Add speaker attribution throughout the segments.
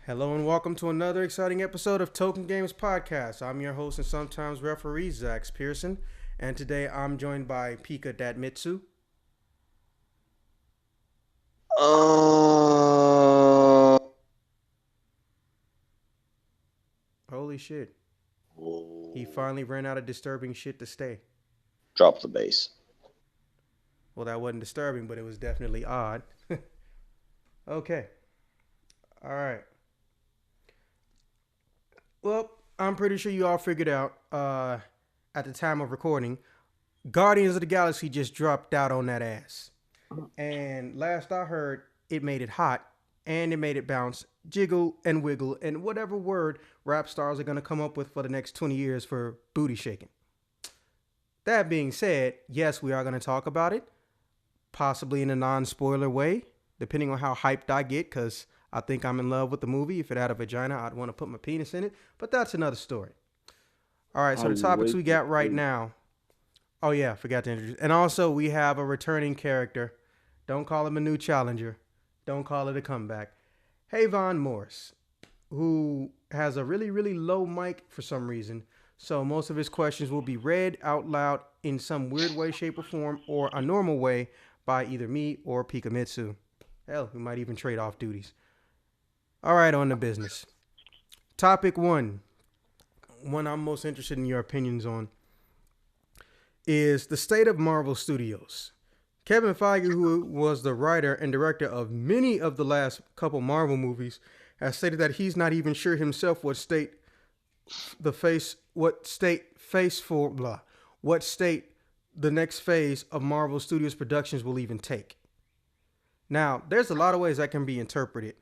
Speaker 1: Hello and welcome to another exciting episode of Token Games Podcast. I'm your host and sometimes referee, Zach Pearson, and today I'm joined by Pika Datmitsu.
Speaker 2: Uh,
Speaker 1: Holy shit. He
Speaker 2: oh,
Speaker 1: finally ran out of disturbing shit to stay.
Speaker 2: drop the bass.
Speaker 1: Well, that wasn't disturbing, but it was definitely odd. Okay. All right. Well, I'm pretty sure you all figured out at the time of recording, Guardians of the Galaxy just dropped out on that ass. And last I heard, it made it hot and it made it bounce, jiggle and wiggle, and whatever word rap stars are going to come up with for the next 20 years for booty shaking. That being said, yes, we are going to talk about it, possibly in a non spoiler way, depending on how hyped I get, because I think I'm in love with the movie. If it had a vagina, I'd want to put my penis in it, but that's another story. All right, so the topics we got right now. Oh, yeah, forgot to introduce. And also, we have a returning character. Don't call him a new challenger. Don't call it a comeback. Havon Morris, who has a really, really low mic for some reason. So most of his questions will be read out loud in some weird way, shape, or form, or a normal way by either me or Pikamitsu. Hell, we might even trade off duties. All right, on to business. Topic one I'm most interested in your opinions on, is the state of Marvel Studios. Kevin Feige, who was the writer and director of many of the last couple Marvel movies, has stated that he's not even sure himself what state the next phase of Marvel Studios productions will even take. Now, there's a lot of ways that can be interpreted,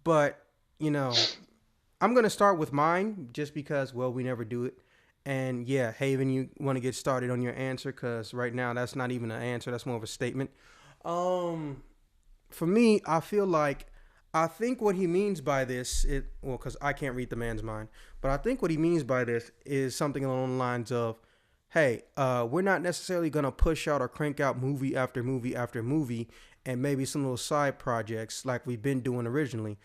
Speaker 1: but I'm gonna start with mine just because, well, we never do it. And yeah, Haven, you want to get started on your answer because right now that's not even an answer. That's more of a statement. Um, for me, I think what he means by this, because I can't read the man's mind, but I think what he means by this is something along the lines of, hey, we're not necessarily gonna push out or crank out movie after movie after movie, and maybe some little side projects like we've been doing originally.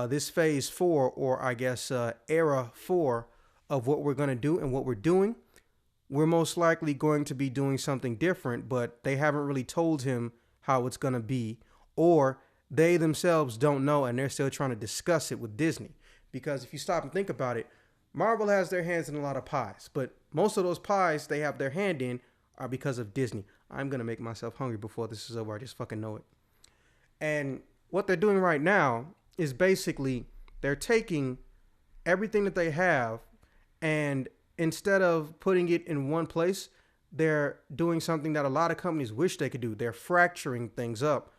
Speaker 1: This phase four, or I guess era four of what we're going to do and what we're doing, we're most likely going to be doing something different, but they haven't really told him how it's going to be, or they themselves don't know and they're still trying to discuss it with Disney. Because if you stop and think about it, Marvel has their hands in a lot of pies, but most of those pies they have their hand in are because of Disney. I'm going to make myself hungry before this is over. I just fucking know it. And what they're doing right now is basically they're taking everything that they have, and instead of putting it in one place, they're doing something that a lot of companies wish they could do. They're fracturing things up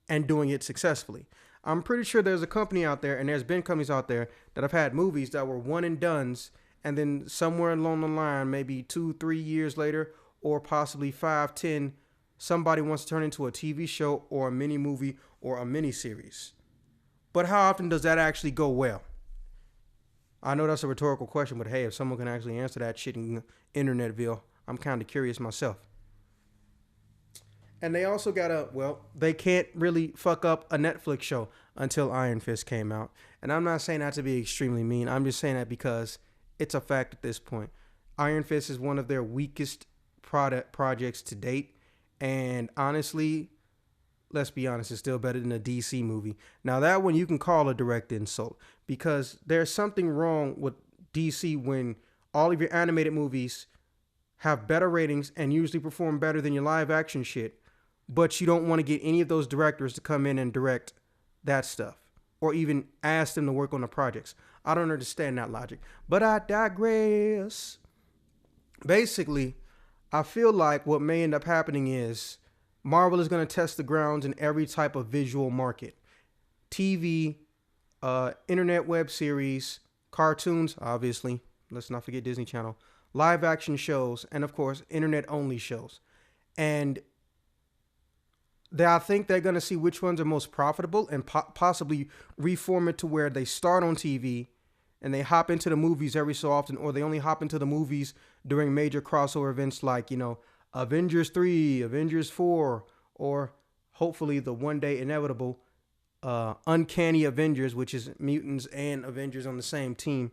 Speaker 1: and doing it successfully. I'm pretty sure there's a company out there, and there's been companies out there that have had movies that were one and dones, and then somewhere along the line, maybe 2-3 years later, or possibly 5-10, somebody wants to turn into a TV show or a mini movie or a mini series. But how often does that actually go well? I know that's a rhetorical question, but hey, if someone can actually answer that shit in Internetville, I'm kind of curious myself. And they also they can't really fuck up a Netflix show until Iron Fist came out. And I'm not saying that to be extremely mean. I'm just saying that because it's a fact at this point. Iron Fist is one of their weakest projects to date. And honestly, let's be honest, it's still better than a DC movie. Now, that one you can call a direct insult because there's something wrong with DC when all of your animated movies have better ratings and usually perform better than your live action shit, but you don't want to get any of those directors to come in and direct that stuff or even ask them to work on the projects. I don't understand that logic, but I digress. Basically, I feel like what may end up happening is Marvel is going to test the grounds in every type of visual market: TV, internet web series, cartoons, obviously. Let's not forget Disney Channel, live action shows, and of course, internet only shows. And I think they're going to see which ones are most profitable and possibly reform it to where they start on TV and they hop into the movies every so often, or they only hop into the movies during major crossover events like, Avengers 3, Avengers 4, or hopefully the one day inevitable Uncanny Avengers, which is mutants and Avengers on the same team.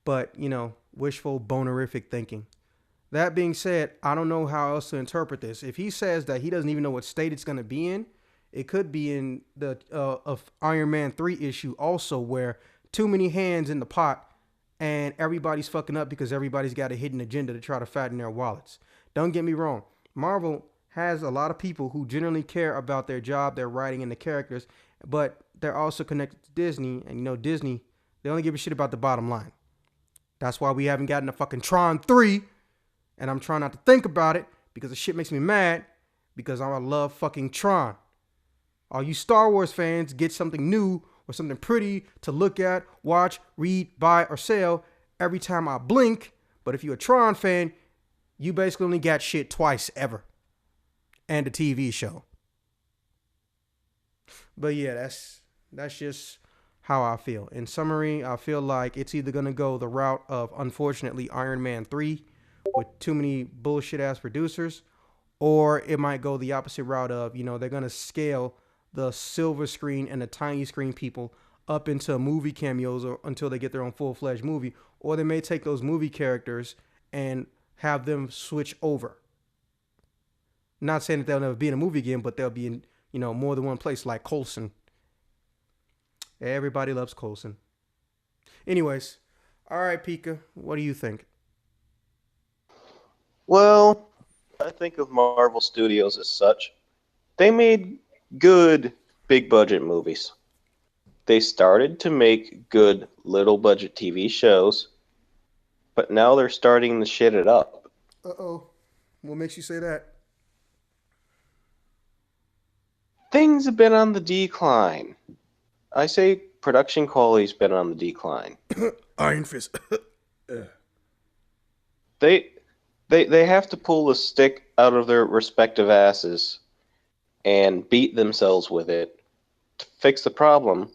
Speaker 1: But, wishful, bonerific thinking. That being said, I don't know how else to interpret this. If he says that he doesn't even know what state it's going to be in, it could be in the of Iron Man 3 issue also, where too many hands in the pot and everybody's fucking up because everybody's got a hidden agenda to try to fatten their wallets. Don't get me wrong. Marvel has a lot of people who generally care about their job, their writing, and the characters, but they're also connected to Disney. And Disney, they only give a shit about the bottom line. That's why we haven't gotten a fucking Tron 3. And I'm trying not to think about it because the shit makes me mad because I love fucking Tron. All you Star Wars fans get something new or something pretty to look at, watch, read, buy, or sell every time I blink. But if you're a Tron fan, you basically only got shit twice ever. And a TV show. But yeah, that's just how I feel. In summary, I feel like it's either going to go the route of, unfortunately, Iron Man 3 with too many bullshit ass producers, or it might go the opposite route of, they're going to scale the silver screen and the tiny screen people up into movie cameos or until they get their own full-fledged movie, or they may take those movie characters and have them switch over. Not saying that they'll never be in a movie again, but they'll be in, more than one place, like Coulson. Everybody loves Coulson. Anyways, all right, Pika, what do you think?
Speaker 2: Well, I think of Marvel Studios as such. They made good big budget movies. They started to make good little budget TV shows, but now they're starting to shit it up.
Speaker 1: Uh-oh. What makes you say that?
Speaker 2: Things have been on the decline. I say production quality's been on the decline.
Speaker 1: Iron Fist.
Speaker 2: They have to pull the stick out of their respective asses and beat themselves with it to fix the problem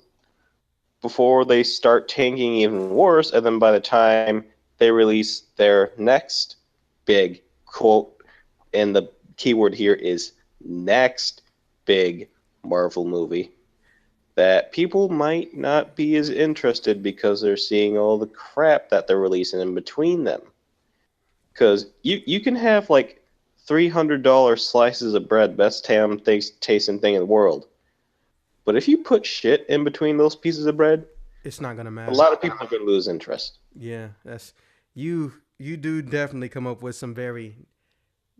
Speaker 2: before they start tanking even worse, and then by the time they release their next big quote, and the keyword here is next big Marvel movie, that people might not be as interested because they're seeing all the crap that they're releasing in between them. Because you can have like $300 slices of bread, best tasting thing in the world. But if you put shit in between those pieces of bread,
Speaker 1: it's not gonna matter.
Speaker 2: A lot of people are gonna lose interest.
Speaker 1: Yeah, that's you do definitely come up with some very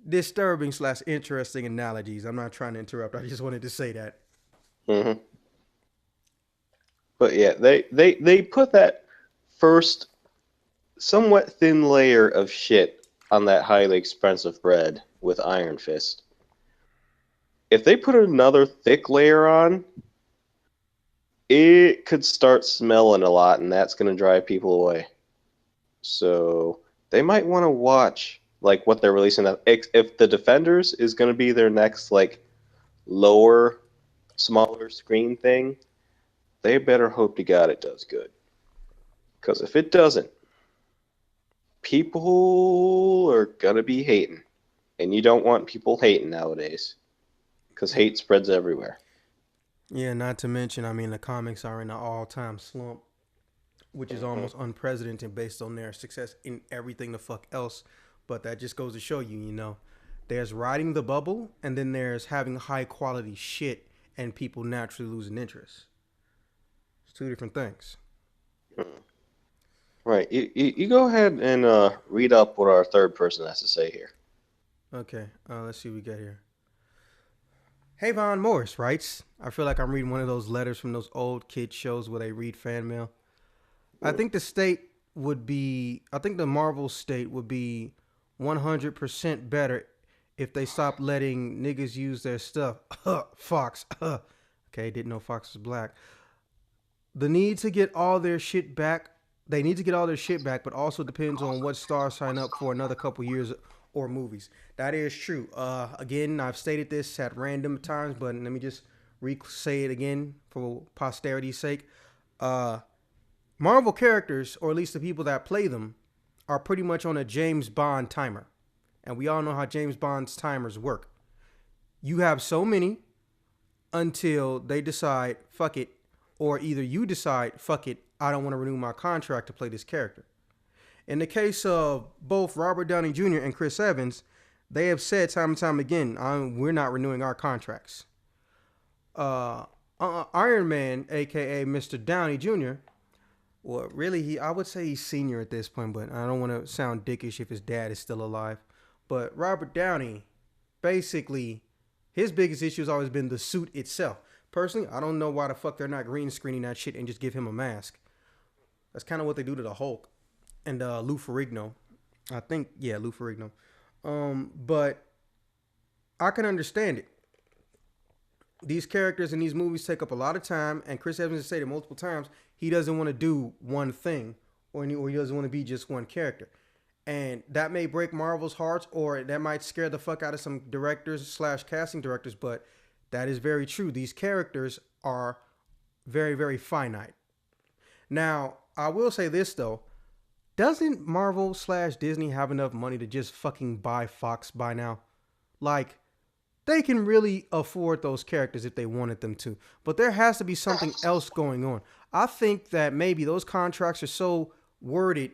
Speaker 1: disturbing / interesting analogies. I'm not trying to interrupt. I just wanted to say that.
Speaker 2: Mm-hmm. But yeah, they put that first somewhat thin layer of shit on that highly expensive bread with Iron Fist. If they put another thick layer on, it could start smelling a lot, and that's going to drive people away. So they might want to watch like what they're releasing. If the Defenders is going to be their next like lower, smaller screen thing, they better hope to God it does good. Because if it doesn't, people are going to be hating. And you don't want people hating nowadays. Because hate spreads everywhere.
Speaker 1: Yeah, not to mention, the comics are in an all-time slump, which is almost unprecedented based on their success in everything the fuck else. But that just goes to show you, there's riding the bubble, and then there's having high-quality shit and people naturally losing interest. It's two different things.
Speaker 2: Right. You go ahead and read up what our third person has to say here.
Speaker 1: Okay. Let's see what we got here. Havon Morris writes, I feel like I'm reading one of those letters from those old kid shows where they read fan mail. I think the Marvel state would be 100% better if they stopped letting niggas use their stuff. Fox. Okay, didn't know Fox was black. The need to get all their shit back. They need to get all their shit back, but also depends on what stars sign up for another couple years or movies. That is true. Again, I've stated this at random times, but let me just say it again for posterity's sake. Marvel characters, or at least the people that play them, are pretty much on a James Bond timer. And we all know how James Bond's timers work. You have so many until they decide, fuck it, or either you decide, fuck it, I don't want to renew my contract to play this character. In the case of both Robert Downey Jr. and Chris Evans, they have said time and time again, we're not renewing our contracts. Iron Man, aka Mr. Downey Jr., well, really, I would say he's senior at this point, but I don't want to sound dickish if his dad is still alive. But Robert Downey, basically, his biggest issue has always been the suit itself. Personally, I don't know why the fuck they're not green screening that shit and just give him a mask. That's kind of what they do to the Hulk and Lou Ferrigno. I think, yeah, Lou Ferrigno. But I can understand it. These characters in these movies take up a lot of time, and Chris Evans has said it multiple times. He doesn't want to do one thing, or he doesn't want to be just one character, and that may break Marvel's hearts, or that might scare the fuck out of some directors / casting directors. But that is very true. These characters are very, very finite. Now, I will say this though: doesn't Marvel / Disney have enough money to just fucking buy Fox by now? Like, they can really afford those characters if they wanted them to. But there has to be something else going on. I think that maybe those contracts are so worded,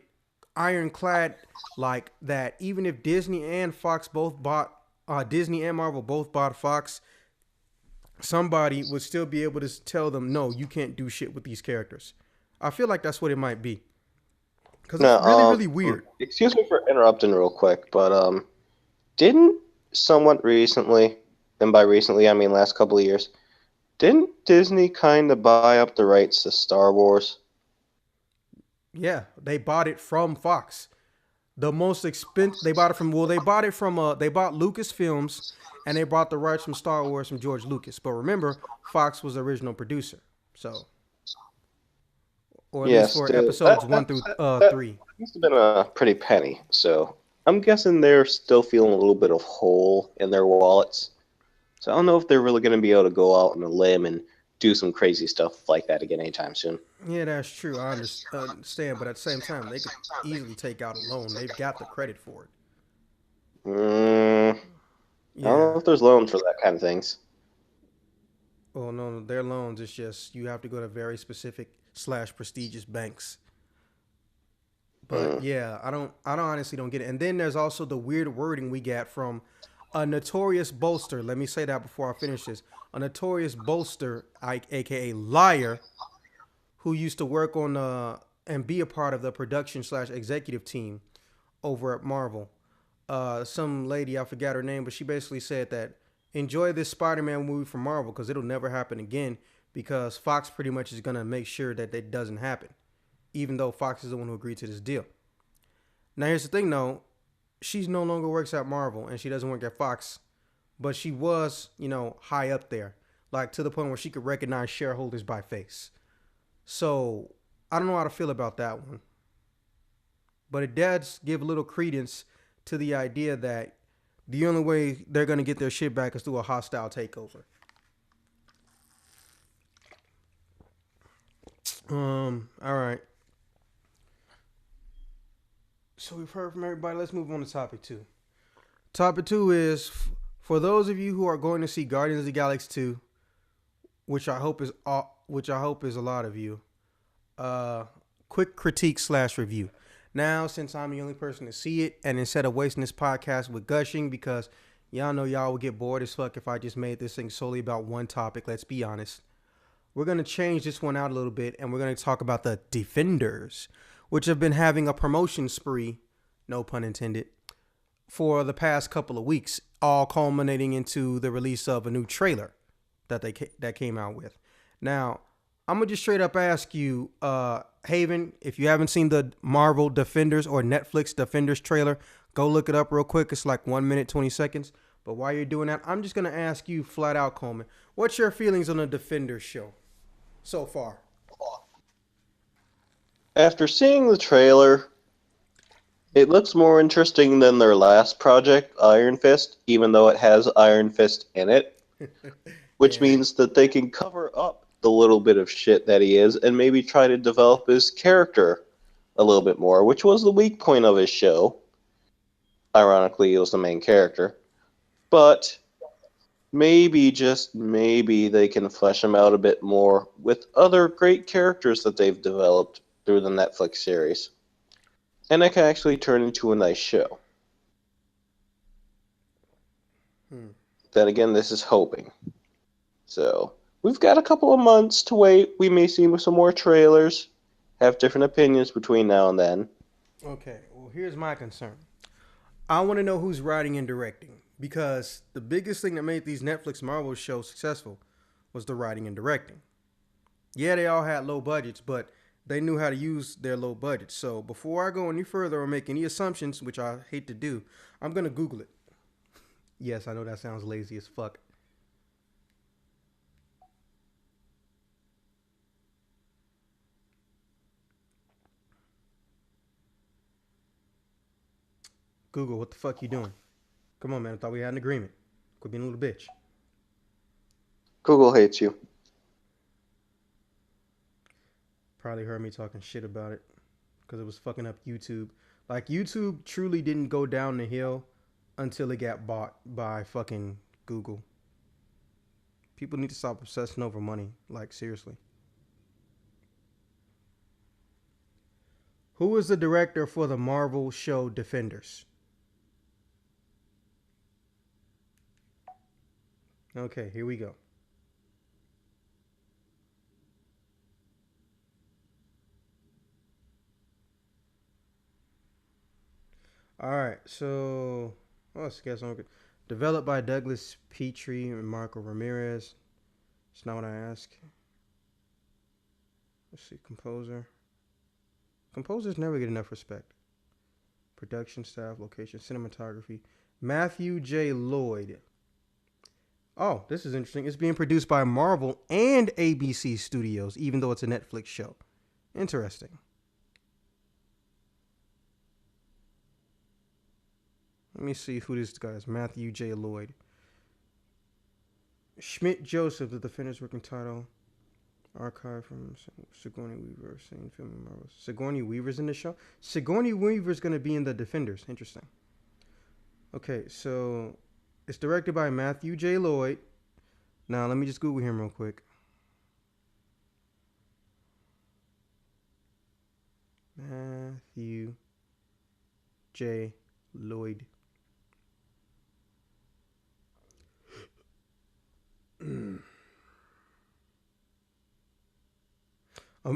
Speaker 1: ironclad, like that even if Disney and Fox both bought, Disney and Marvel both bought Fox, somebody would still be able to tell them, no, you can't do shit with these characters. I feel like that's what it might be. Because it's really, really weird.
Speaker 2: Excuse me for interrupting real quick, but didn't somewhat recently, and by recently I mean last couple of years, didn't Disney kind of buy up the rights to Star Wars?
Speaker 1: Yeah, they bought it from Fox. The most expensive, they bought it from they bought Lucasfilms, and they bought the rights from Star Wars from George Lucas. But remember, Fox was the original producer, so, or at least for episodes 1 through 3.
Speaker 2: Must have been a pretty penny. So I'm guessing they're still feeling a little bit of hole in their wallets. So I don't know if they're really going to be able to go out on a limb and do some crazy stuff like that again anytime soon.
Speaker 1: Yeah, that's true. I understand, but at the same time, they could easily take out a loan. They've got the credit for it.
Speaker 2: I don't know if there's loans for that kind of things.
Speaker 1: Well, no, their loans, it's just you have to go to very specific / prestigious banks. But yeah, I honestly don't get it. And then there's also the weird wording we get from a notorious bolster. Let me say that before I finish this. A notorious bolster, aka liar, who used to work on and be a part of the production / executive team over at Marvel. Some lady, I forgot her name, but she basically said that enjoy this Spider-Man movie from Marvel because it'll never happen again, because Fox pretty much is going to make sure that that doesn't happen, even though Fox is the one who agreed to this deal. Now, here's the thing, though. She no longer works at Marvel, and she doesn't work at Fox, but she was, high up there, like to the point where she could recognize shareholders by face. So I don't know how to feel about that one. But it does give a little credence to the idea that the only way they're going to get their shit back is through a hostile takeover. All right. So we've heard from everybody. Let's move on to topic 2. Topic 2 is for those of you who are going to see Guardians of the Galaxy 2, which I hope is a lot of you. Quick critique / review. Now, since I'm the only person to see it, and instead of wasting this podcast with gushing, because y'all know y'all would get bored as fuck if I just made this thing solely about one topic, let's be honest. We're going to change this one out a little bit, and we're going to talk about the Defenders, which have been having a promotion spree, no pun intended, for the past couple of weeks, all culminating into the release of a new trailer that came out with. Now, I'm going to just straight up ask you, Haven, if you haven't seen the Marvel Defenders or Netflix Defenders trailer, go look it up real quick. It's like 1 minute, 20 seconds. But while you're doing that, I'm just going to ask you flat out, Coleman, what's your feelings on the Defenders show so far?
Speaker 2: After seeing the trailer, it looks more interesting than their last project, Iron Fist, even though it has Iron Fist in it, which means that they can cover up the little bit of shit that he is and maybe try to develop his character a little bit more, which was the weak point of his show. Ironically, he was the main character. But maybe, just maybe, they can flesh them out a bit more with other great characters that they've developed through the Netflix series. And it can actually turn into a nice show. Then again, this is hoping. So, we've got a couple of months to wait. We may see some more trailers, have different opinions between now and then.
Speaker 1: Okay, well, here's my concern. I want to know who's writing and directing, because the biggest thing that made these Netflix Marvel shows successful was the writing and directing. Yeah, they all had low budgets, but they knew how to use their low budgets. So before I go any further or make any assumptions, which I hate to do, I'm going to Google it. Yes, I know that sounds lazy as fuck. Google, what the fuck you doing? Come on, man. I thought we had an agreement. Quit being a little bitch.
Speaker 2: Google hates you.
Speaker 1: Probably heard me talking shit about it because it was fucking up YouTube. Like, YouTube truly didn't go down the hill until it got bought by fucking Google. People need to stop obsessing over money. Like, seriously. Who is the director for the Marvel show Defenders? Okay, here we go. All right, so let's guess on. Developed by Douglas Petrie and Marco Ramirez. It's not what I asked. Let's see, composer. Composers never get enough respect. Production staff, location, cinematography. Matthew J. Lloyd. Oh, this is interesting. It's being produced by Marvel and ABC Studios, even though it's a Netflix show. Interesting. Let me see who this guy is. Matthew J. Lloyd. Schmidt Joseph, the Defenders working title. Archive from Sigourney Weaver. Same film in Marvel. Sigourney Weaver's in the show? Sigourney Weaver's going to be in the Defenders. Interesting. Okay, so it's directed by Matthew J. Lloyd. Now, let me just Google him real quick. Matthew J. Lloyd.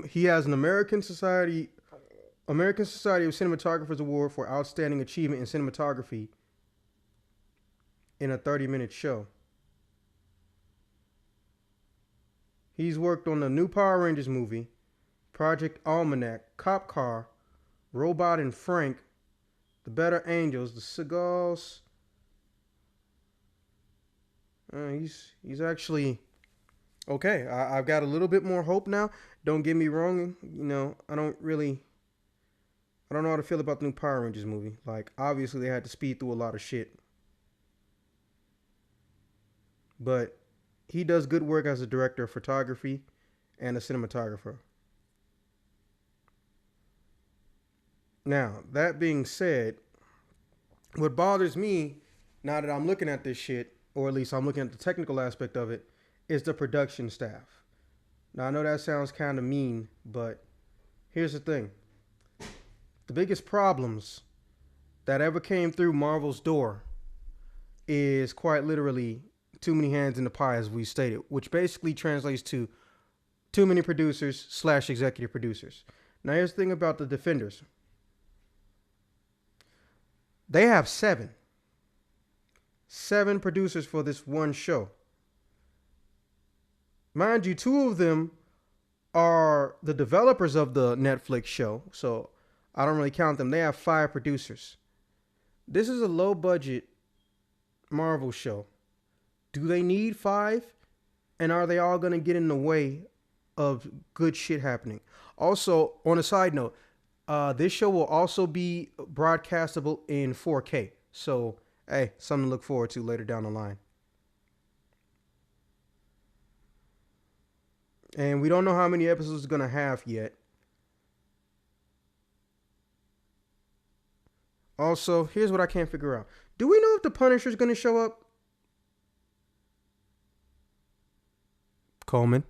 Speaker 1: He has an American Society of Cinematographers Award for Outstanding Achievement in Cinematography in a 30-minute show. He's worked on the new Power Rangers movie, Project Almanac, Cop Car, Robot and Frank, The Better Angels, The Seagulls. He's actually okay. I've got a little bit more hope now. Don't get me wrong. You know, I don't know how to feel about the new Power Rangers movie. Like, obviously they had to speed through a lot of shit. But he does good work as a director of photography and a cinematographer. Now, that being said, what bothers me now that I'm looking at this shit, or at least I'm looking at the technical aspect of it, is the production staff. Now, I know that sounds kind of mean, but here's the thing. The biggest problems that ever came through Marvel's door is quite literally too many hands in the pie, as we stated, which basically translates to too many producers / executive producers. Now, here's the thing about the Defenders. They have seven producers for this one show. Mind you, two of them are the developers of the Netflix show, so I don't really count them. They have 5 producers. This is a low budget Marvel show. Do they need 5? And are they all going to get in the way of good shit happening? Also, on a side note, this show will also be broadcastable in 4K. So, hey, something to look forward to later down the line. And we don't know how many episodes it's going to have yet. Also, here's what I can't figure out. Do we know if the Punisher is going to show up? Coleman.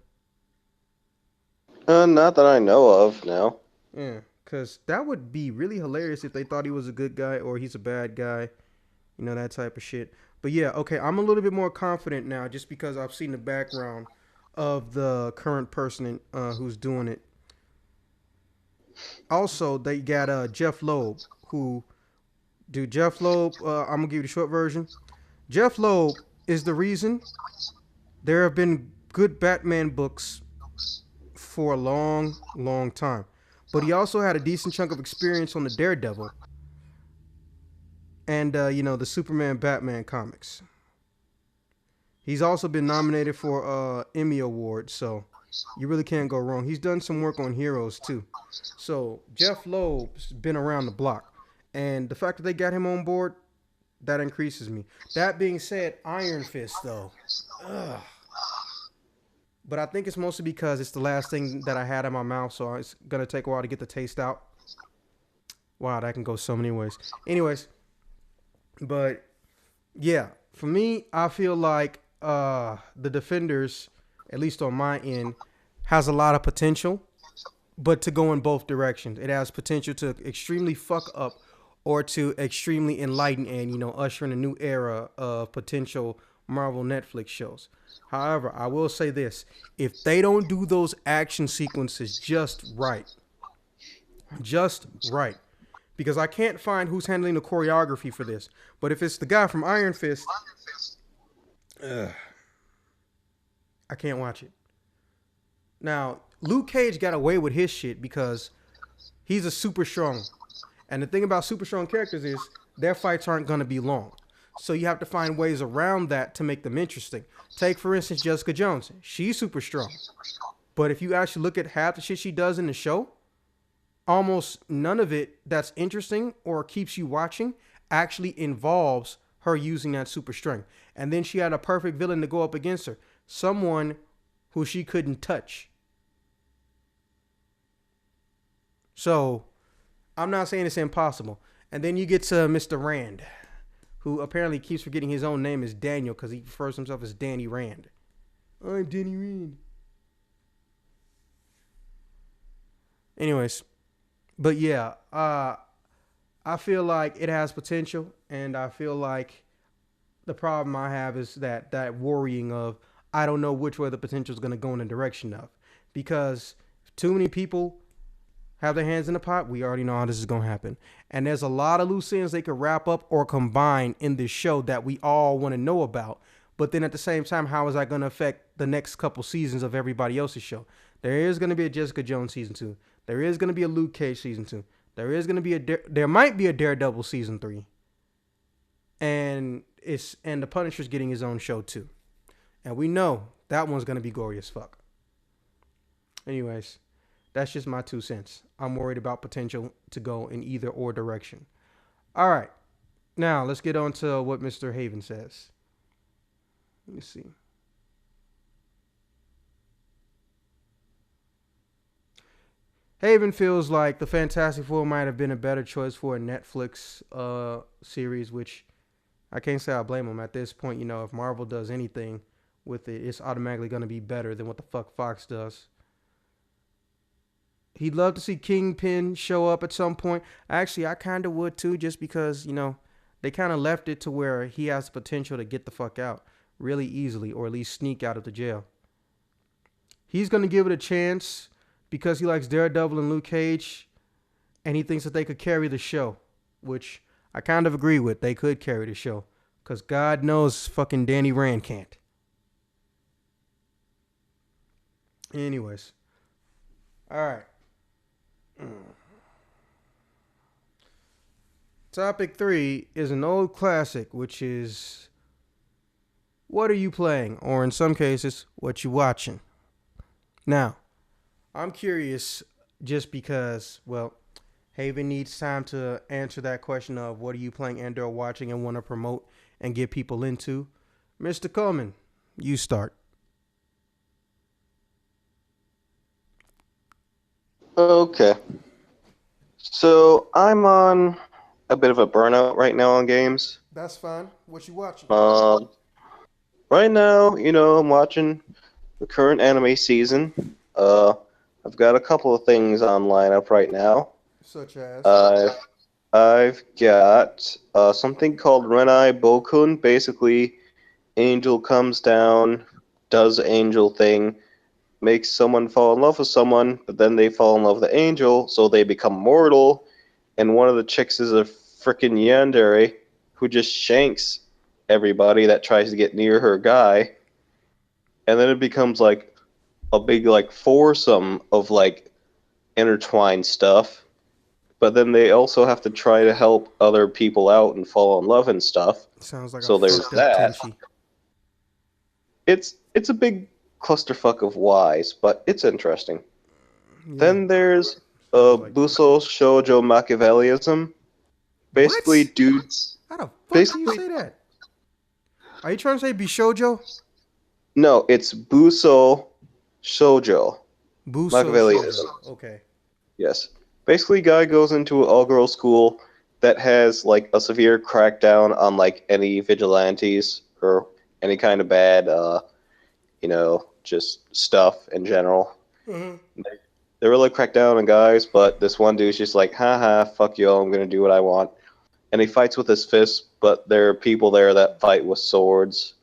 Speaker 2: Not that I know of, no.
Speaker 1: Yeah, because that would be really hilarious if they thought he was a good guy or he's a bad guy, that type of shit. But yeah, okay, I'm a little bit more confident now just because I've seen the background of the current person who's doing it. Also, they got Jeff Loeb, who, dude, Jeff Loeb, I'm going to give you the short version. Jeff Loeb is the reason there have been good Batman books for a long, long time. But he also had a decent chunk of experience on the Daredevil and, the Superman Batman comics. He's also been nominated for Emmy Award, so you really can't go wrong. He's done some work on Heroes, too. So Jeff Loeb's been around the block. And the fact that they got him on board, that increases me. That being said, Iron Fist, though. Ugh. But I think it's mostly because it's the last thing that I had in my mouth, so it's going to take a while to get the taste out. Wow, that can go so many ways. Anyways, but yeah, for me, I feel like the Defenders, at least on my end, has a lot of potential, but to go in both directions. It has potential to extremely fuck up or to extremely enlighten and, usher in a new era of potential Marvel Netflix shows. However, I will say this. If they don't do those action sequences just right, because I can't find who's handling the choreography for this, but if it's the guy from Iron Fist, I can't watch it. Now, Luke Cage got away with his shit because he's a super strong. And the thing about super strong characters is their fights aren't going to be long. So you have to find ways around that to make them interesting. Take, for instance, Jessica Jones. She's super strong. But if you actually look at half the shit she does in the show, almost none of it that's interesting or keeps you watching actually involves her using that super strength. And then she had a perfect villain to go up against her. Someone who she couldn't touch. So, I'm not saying it's impossible. And then you get to Mr. Rand, who apparently keeps forgetting his own name is Daniel because he refers to himself as Danny Rand. I'm Danny Rand. Anyways, but yeah, I feel like it has potential, and I feel like the problem I have is that worrying of I don't know which way the potential is going to go in the direction of, because if too many people have their hands in the pot, we already know how this is going to happen. And there's a lot of loose ends they could wrap up or combine in this show that we all want to know about. But then at the same time, how is that going to affect the next couple seasons of everybody else's show? There is going to be a Jessica Jones season 2. There is going to be a Luke Cage season 2. There might be a Daredevil season 3. And the Punisher's getting his own show too. And we know that one's going to be gory as fuck. Anyways, that's just my 2 cents. I'm worried about potential to go in either or direction. All right. Now, let's get on to what Mr. Haven says. Let me see. Haven feels like the Fantastic Four might have been a better choice for a Netflix series, which I can't say I blame him at this point. If Marvel does anything with it, it's automatically going to be better than what the fuck Fox does. He'd love to see Kingpin show up at some point. Actually, I kind of would too, just because, they kind of left it to where he has the potential to get the fuck out really easily, or at least sneak out of the jail. He's going to give it a chance because he likes Daredevil and Luke Cage, and he thinks that they could carry the show, which I kind of agree with. They could carry the show, because God knows fucking Danny Rand can't. Anyways. All right. Topic 3 is an old classic, which is, what are you playing? Or in some cases, what you watching? Now, I'm curious just because, well, Haven needs time to answer that question of what are you playing and or watching and want to promote and get people into. Mr. Coleman, you start.
Speaker 2: Okay. So I'm on a bit of a burnout right now on games.
Speaker 1: That's fine. What you watching?
Speaker 2: Right now, I'm watching the current anime season. I've got a couple of things on lineup right now.
Speaker 1: Such as.
Speaker 2: I've got something called Renai Bokun. Basically, Angel comes down, does Angel thing, makes someone fall in love with someone, but then they fall in love with the Angel, so they become mortal. And one of the chicks is a freaking yandere who just shanks everybody that tries to get near her guy. And then it becomes like a big like foursome of like intertwined stuff. But then they also have to try to help other people out and fall in love and stuff.
Speaker 1: Sounds like a
Speaker 2: So there's
Speaker 1: fucked up
Speaker 2: that.
Speaker 1: Tenchi.
Speaker 2: It's a big clusterfuck of whys, but it's interesting.
Speaker 1: Yeah.
Speaker 2: Then there's
Speaker 1: Sounds like
Speaker 2: Buso Shoujo Machiavellism. Basically,
Speaker 1: what?
Speaker 2: dudes.
Speaker 1: How the fuck do
Speaker 2: Basically,
Speaker 1: you say that? Are you trying to say Bishojo?
Speaker 2: no, it's Buso Shoujo
Speaker 1: Buso
Speaker 2: Machiavellism.
Speaker 1: Shoujo. Okay.
Speaker 2: Yes. Basically, guy goes into an all-girls school that has like a severe crackdown on like any vigilantes or any kind of bad, just stuff in general.
Speaker 1: Mm-hmm.
Speaker 2: They really crack down on guys, but this one dude's just like, haha, fuck you, I'm gonna do what I want. And he fights with his fists, but there are people there that fight with swords,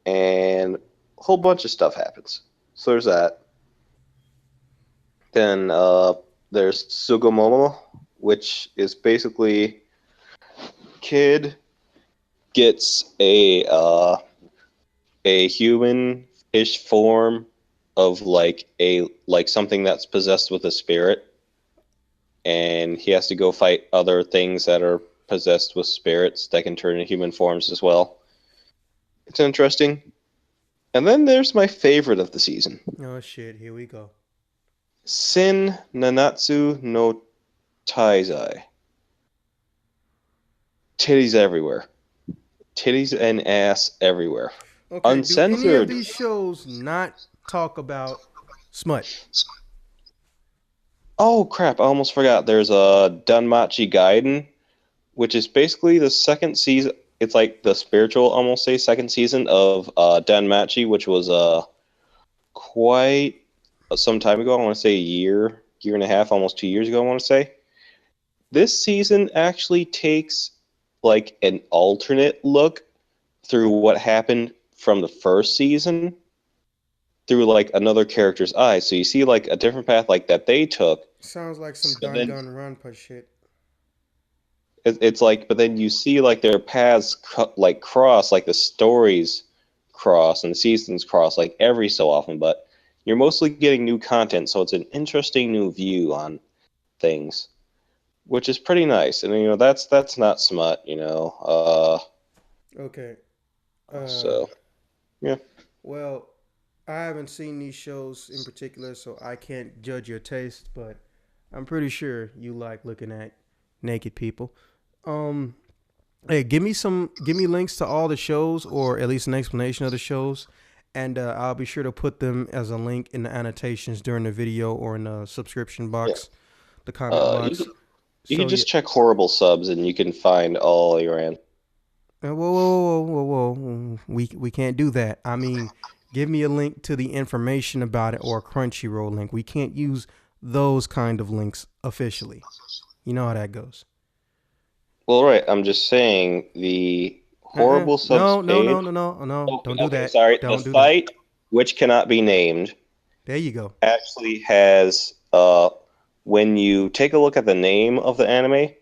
Speaker 2: and a whole bunch of stuff happens. So there's that. Then there's Sugumomo, which is basically kid gets a human-ish form of like something that's possessed with a spirit, and he has to go fight other things that are possessed with spirits that can turn into human forms as well. It's interesting. And then there's my favorite of the season,
Speaker 1: Oh shit! Here we go.
Speaker 2: Sin Nanatsu no Taizai. Titties everywhere. Titties and ass everywhere.
Speaker 1: Okay. Do any of
Speaker 2: Uncensored.
Speaker 1: these shows not talk about smut?
Speaker 2: Oh crap, I almost forgot. There's a Danmachi Gaiden, which is basically the second season. It's like the spiritual, almost say, second season of Danmachi, which was quite some time ago. I want to say a year and a half, almost 2 years ago, I want to say. This season actually takes like an alternate look through what happened from the first season through like another character's eyes. So you see like a different path like that they took.
Speaker 1: Sounds like some
Speaker 2: But then
Speaker 1: Danganronpa shit.
Speaker 2: it's like, but then you see like their paths like cross, like the stories cross and the seasons cross like every so often. But you're mostly getting new content, so it's an interesting new view on things, which is pretty nice. And that's not smut,
Speaker 1: Okay.
Speaker 2: So yeah.
Speaker 1: Well, I haven't seen these shows in particular, so I can't judge your taste, but I'm pretty sure you like looking at naked people. Um, Hey, give me links to all the shows, or at least an explanation of the shows, and I'll be sure to put them as a link in the annotations during the video or in the subscription
Speaker 2: Yeah.
Speaker 1: box, the comment
Speaker 2: Uh, you
Speaker 1: box.
Speaker 2: can you can
Speaker 1: So yeah.
Speaker 2: just check horrible subs and you can find all your
Speaker 1: Whoa. We can't do that. I mean, give me a link to the information about it or a Crunchyroll link. We can't use those kind of links officially. You know how that goes.
Speaker 2: Well, right. I'm just saying the horrible subs page.
Speaker 1: No.
Speaker 2: Okay,
Speaker 1: Don't do
Speaker 2: okay,
Speaker 1: that.
Speaker 2: sorry. The
Speaker 1: Don't do that.
Speaker 2: site, which cannot be named,
Speaker 1: There you go.
Speaker 2: actually has when you take a look at the name of the anime,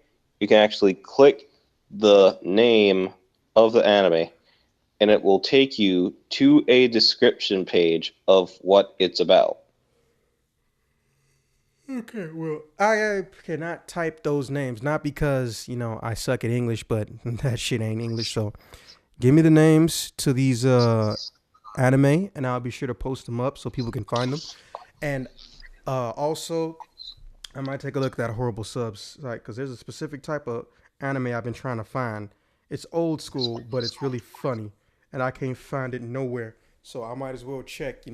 Speaker 2: you can actually click the name of the anime, and it will take you to a description page of what it's about.
Speaker 1: Okay, well, I cannot type those names, not because, I suck at English, but that shit ain't English. So give me the names to these anime, and I'll be sure to post them up so people can find them. And also, I might take a look at that horrible subs site because there's a specific type of anime I've been trying to find. It's old school, but it's really funny, and I can't find it nowhere. So I might as well check,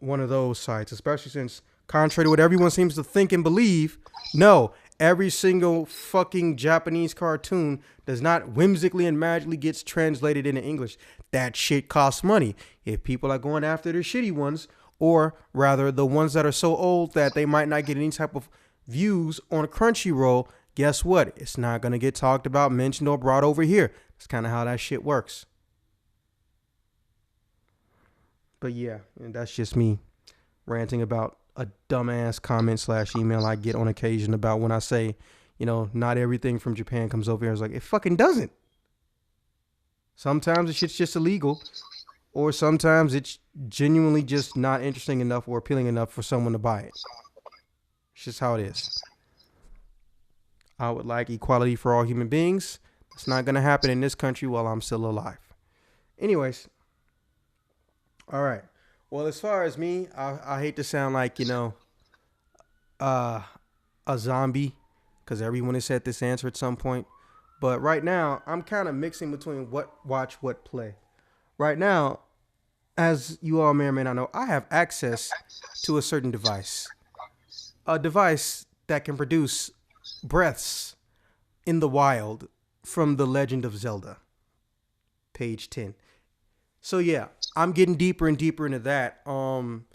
Speaker 1: one of those sites, especially since, contrary to what everyone seems to think and believe, no, Every single fucking Japanese cartoon does not whimsically and magically gets translated into English. That shit costs money. If people are going after the shitty ones, or rather the ones that are so old that they might not get any type of views on Crunchyroll, guess what? It's not going to get talked about, mentioned, or brought over here. That's kind of how that shit works. But yeah, and that's just me ranting about a dumbass comment / email I get on occasion about when I say, not everything from Japan comes over here. It's like, it fucking doesn't. Sometimes the shit's just illegal, or sometimes it's genuinely just not interesting enough or appealing enough for someone to buy it. It's just how it is. I would like equality for all human beings. It's not going to happen in this country while I'm still alive. Anyways. All right. Well, as far as me, I hate to sound like, a zombie, because everyone has said this answer at some point. But right now, I'm kind of mixing between what watch, what play. Right now, as you all may or may not know, I have access to a certain device. A device that can produce breaths in the wild from The Legend of Zelda. Page 10. So yeah, I'm getting deeper and deeper into that. I'm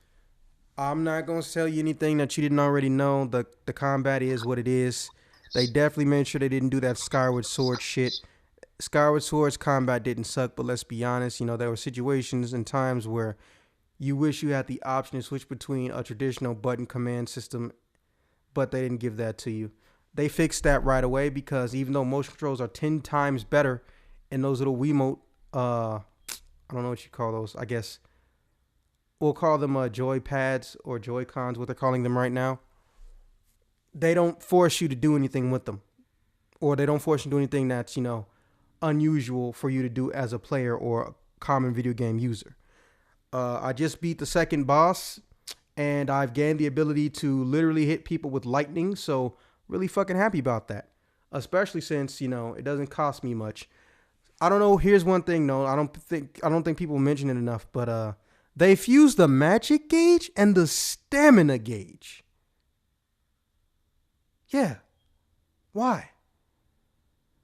Speaker 1: not going to tell you anything that you didn't already know. The combat is what it is. They definitely made sure they didn't do that Skyward Sword shit. Skyward Sword's combat didn't suck, but let's be honest, there were situations and times where you wish you had the option to switch between a traditional button command system, but they didn't give that to you. They fixed that right away because even though motion controls are 10 times better in those little Wiimote, I don't know what you call those. I guess we'll call them joy pads or joy cons, what they're calling them right now. They don't force you to do anything with them, or they don't force you to do anything that's, unusual for you to do as a player or a common video game user. I just beat the second boss, and I've gained the ability to literally hit people with lightning. So really fucking happy about that, especially since, it doesn't cost me much. I don't know. Here's one thing, though. I don't think people mention it enough, but they fused the magic gauge and the stamina gauge. Yeah. Why?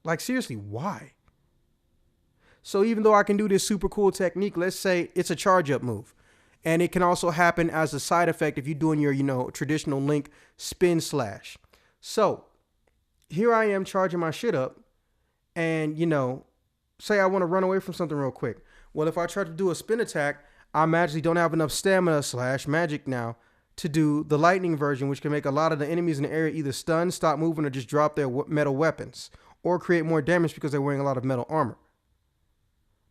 Speaker 1: Like, seriously, why? So even though I can do this super cool technique, let's say it's a charge up move, and it can also happen as a side effect if you're doing your, traditional Link spin slash. So here I am charging my shit up, and, say I want to run away from something real quick. Well, if I try to do a spin attack, I magically don't have enough stamina / magic now to do the lightning version, which can make a lot of the enemies in the area either stun, stop moving, or just drop their metal weapons, or create more damage because they're wearing a lot of metal armor.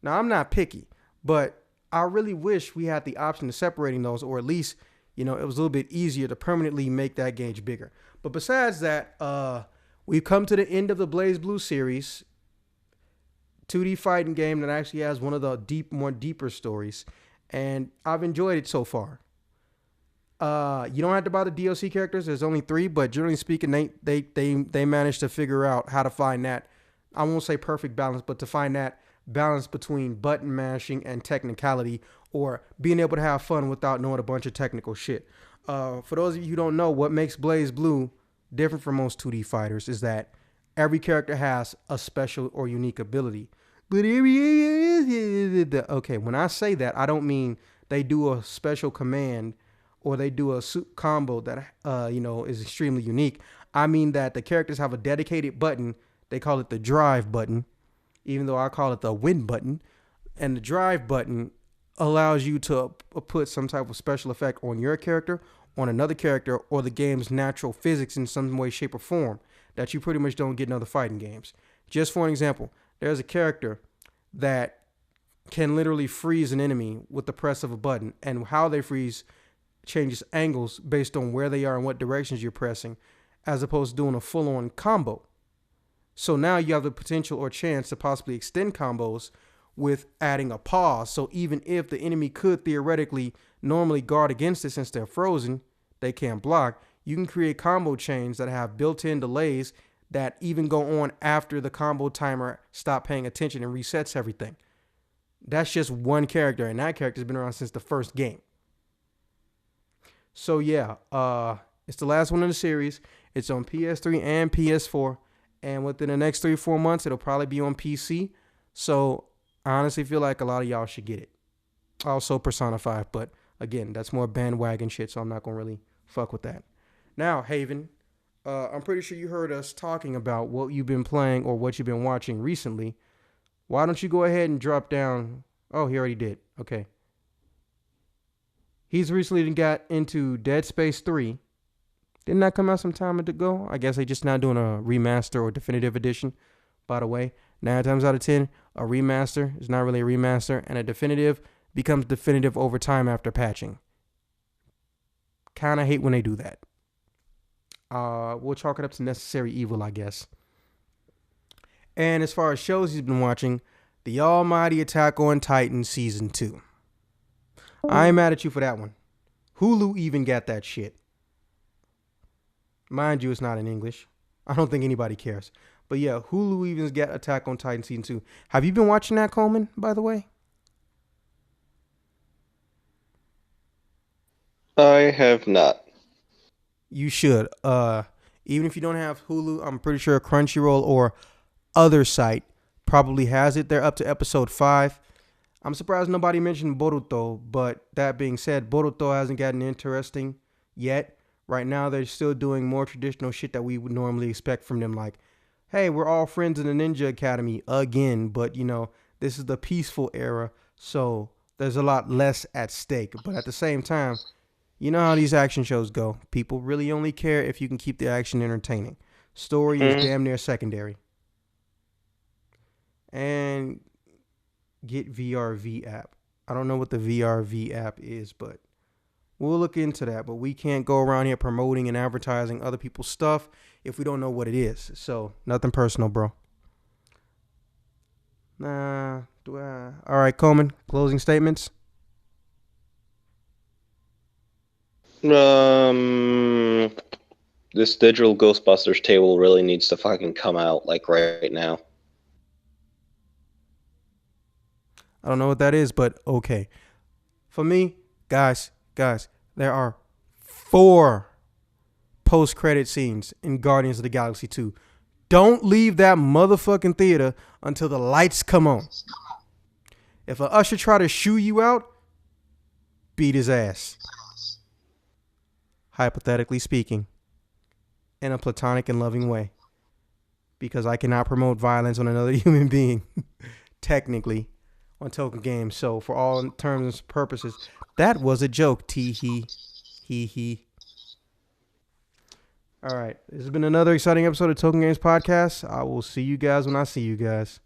Speaker 1: Now, I'm not picky, but I really wish we had the option of separating those, or at least, it was a little bit easier to permanently make that gauge bigger. But besides that, we've come to the end of the BlazBlue series. 2D fighting game that actually has one of the more deeper stories, and I've enjoyed it so far. You don't have to buy the DLC characters. There's only 3, but generally speaking, they managed to figure out how to find that, I won't say perfect balance, but to find that balance between button mashing and technicality, or being able to have fun without knowing a bunch of technical shit. For those of you who don't know, what makes BlazBlue different from most 2D fighters is that every character has a special or unique ability. But okay, when I say that, I don't mean they do a special command or they do a combo that is extremely unique. I mean that the characters have a dedicated button. They call it the drive button, even though I call it the win button. And the drive button allows you to put some type of special effect on your character, on another character, or the game's natural physics in some way, shape, or form that you pretty much don't get in other fighting games. Just for an example, there's a character that can literally freeze an enemy with the press of a button, and how they freeze changes angles based on where they are and what directions you're pressing, as opposed to doing a full-on combo. So now you have the potential or chance to possibly extend combos with adding a pause. So even if the enemy could theoretically normally guard against it since they're frozen, they can't block, you can create combo chains that have built-in delays that even go on after the combo timer stops paying attention and resets everything. That's just one character, and that character's been around since the first game. So yeah, It's the last one in the series. It's on PS3 and PS4. And within the next 3-4 months, it'll probably be on PC. So I honestly feel like a lot of y'all should get it. Also Persona 5, but again, that's more bandwagon shit, so I'm not gonna really fuck with that. Now, Haven, I'm pretty sure you heard us talking about what you've been playing or what you've been watching recently. Why don't you go ahead and drop down? Oh, he already did. Okay. He's recently got into Dead Space 3. Didn't that come out some time ago? I guess they just now doing a remaster or definitive edition. By the way, 9 times out of 10, a remaster is not really a remaster, and a definitive becomes definitive over time after patching. Kind of hate when they do that. We'll chalk it up to necessary evil, I guess. And as far as shows he's been watching, the almighty Attack on Titan Season 2. I ain't mad at you for that one. Hulu even got that shit. Mind you, it's not in English. I don't think anybody cares. But yeah, Hulu even's got Attack on Titan Season 2. Have you been watching that, Coleman, by the way?
Speaker 2: I have not.
Speaker 1: You should. Even if you don't have Hulu, I'm pretty sure Crunchyroll or other site probably has it. They're up to episode 5. I'm surprised nobody mentioned Boruto, but that being said, Boruto hasn't gotten interesting yet. Right now, they're still doing more traditional shit that we would normally expect from them, like, hey, we're all friends in the Ninja Academy again, but, you know, this is the peaceful era, so there's a lot less at stake. But at the same time, you know how these action shows go. People really only care if you can keep the action entertaining. Story is damn near secondary. And get VRV app. I don't know what the VRV app is, but we'll look into that. But we can't go around here promoting and advertising other people's stuff if we don't know what it is. So nothing personal, bro. All right, Coleman, closing statements.
Speaker 2: This digital Ghostbusters table really needs to fucking come out like right now.
Speaker 1: I don't know what that is, but okay. For me, guys, there are 4 post-credit scenes in Guardians of the Galaxy 2. Don't leave that motherfucking theater until the lights come on. If an usher try to shoo you out, beat his ass. Hypothetically speaking. In a platonic and loving way. Because I cannot promote violence on another human being. Technically. On Token Games. So for all terms and purposes, that was a joke. Tee-hee. Hee-hee. All right. This has been another exciting episode of Token Games Podcast. I will see you guys when I see you guys.